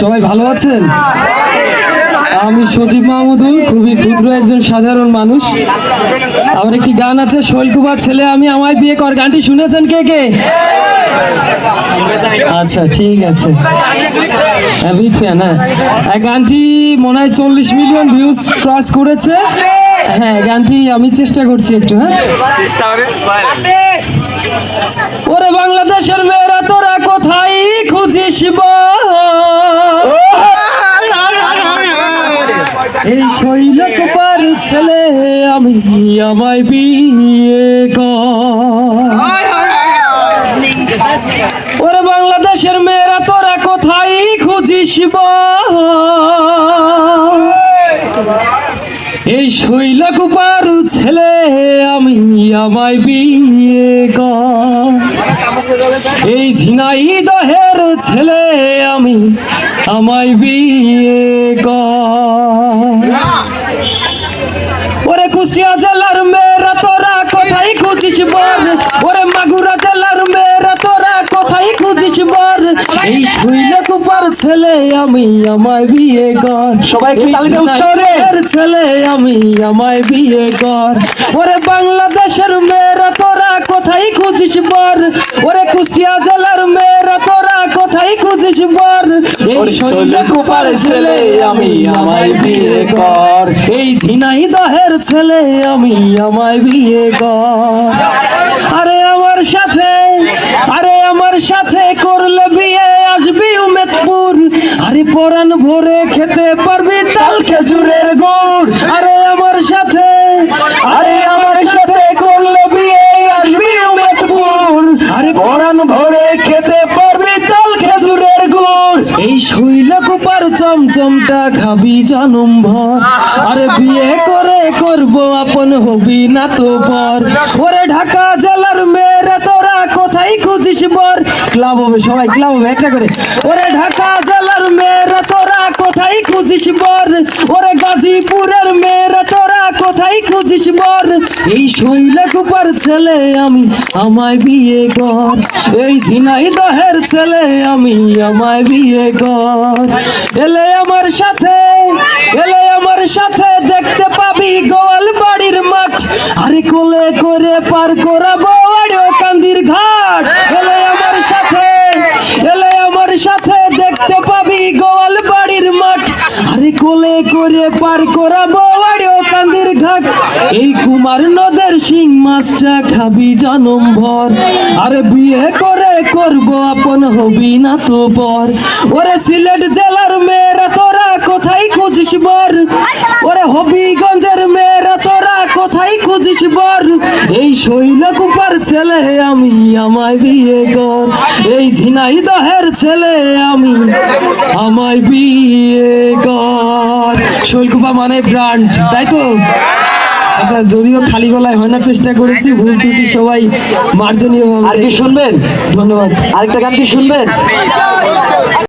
সবাই ভালো আছেন? আমি সজীব মাহমুদুল, খুবই ক্ষুদ্র একজন সাধারণ মানুষ। আমার একটি গান আছে, শৈলকুমার ছেলে আমি আমায় বিয়ে কর। গানটি শুনেছেন কে কে? আচ্ছা, ঠিক আছে, বিগ ফ্যান। হ্যাঁ, গানটি মনে হয় 40 মিলিয়ন ভিউজ ক্রস করেছে। হ্যাঁ, গানটি আমি চেষ্টা করছি একটু। হ্যাঁ, ওরে বাংলাদেশের মেয়েরা তোরা কোথায় খুঁজিস এই শৈলকুপার ছেলে আমি আমায় বিয়ে কর। ওরে বাংলাদেশের মেয়েরা তোরা কোথায় খুঁজিস এই শৈলকুপার ছেলে আমি আমায় বিয়ে কর। এই ঝিনাইদহের ছেলে আমি আমায় বিয়ে কর। ওরে কুষ্টিয়া জেলার মেয়েরা তোরা কোথায় খুঁজিস বর। ওরে মাগুরা জেলার মেয়েরা তোরা কোথায় খুঁজিস বর। এই শৈলকুপার ছেলে আমি আমায় বিয়ে কর। সবাই ছেলে আমি আমায় বিয়ে কর। ওরে বাংলাদেশের মেয়েরা তোরা কোথায় খুঁজিস বর। ওরে কুষ্টিয়া জেলার মেয়েরা তোরা কোথায় খুঁজিস বর। এই শৈলকুপার ছেলে আমি আমায় বিয়ে কর। এই ঝিনাইদহের ছেলে আমি আমায় বিয়ে কর। আরে আমার সাথে করলে বিয়ে আসবি উমেদপুর। আরে পরাণ ভরে খেতে পারবি তাল খেজুরের গুড়। আরে আমার সাথে করলে বিয়ে আসবি উমেদপুর। আরে পরাণ ভরে খেতে পারবি তাল খেজুরের গুড়। এই শৈলকুপার চমচমটা খাবি জনম ভর। আরে বিয়ে করে করব আপন হবি না তো পর। ওরে ঢাকা জেলার মেয়েরা তোরা কোথায় খুঁজিস বর। ক্লাব হবে, সবাই ক্লাব হবে একটা করে। ওরে ঢাকা জেলার মেয়েরা তোরা কোথায় খুঁজিস বর। ওরে গাজীপুরের মেয়েরা তোরা কোথায় খুঁজিস বর। এই শৈলকুপার ছেলে আমি আমায় বিয়ে কর। এই ঝিনাইদহের ছেলে আমি আমায় বিয়ে কর। এলে আমার সাথে দেখতে পাবি গোয়াল বাড়ির মাঠ। আরে কোলে করে পার করাবো কান্দির ঘাট। এলে আমার সাথে দেখতে পাবি গোয়াল বাড়ির মাঠ। আরে কোলে করে পার করাবো কান্দির ঘাট। এই কুমার নদের শিং মাছটা খাবি জনম ভর। আরে বিয়ে করে করব আপন হবি না তো পর। ওরে সিলেট জেলার মেয়েরা তোরা কোথায় খুঁজিস বর। ওরে হবিগঞ্জের মেয়েরা তোরা কোথায় খুঁজিস বর। এই শৈলকুপার ছেলে আমি আমায় বিয়ে কর। এই ঝিনাইদহের ছেলে আমি আমায় বিয়ে কর। শৈলকুপা মানে ব্র্যান্ড, তাই তো? আচ্ছা, যদিও খালি গলায় হয় না, চেষ্টা করেছি, ভুল ত্রুটি সবাই মার্জনীয়। আর কি শুনবেন? ধন্যবাদ। আরেকটা গান কি শুনবেন?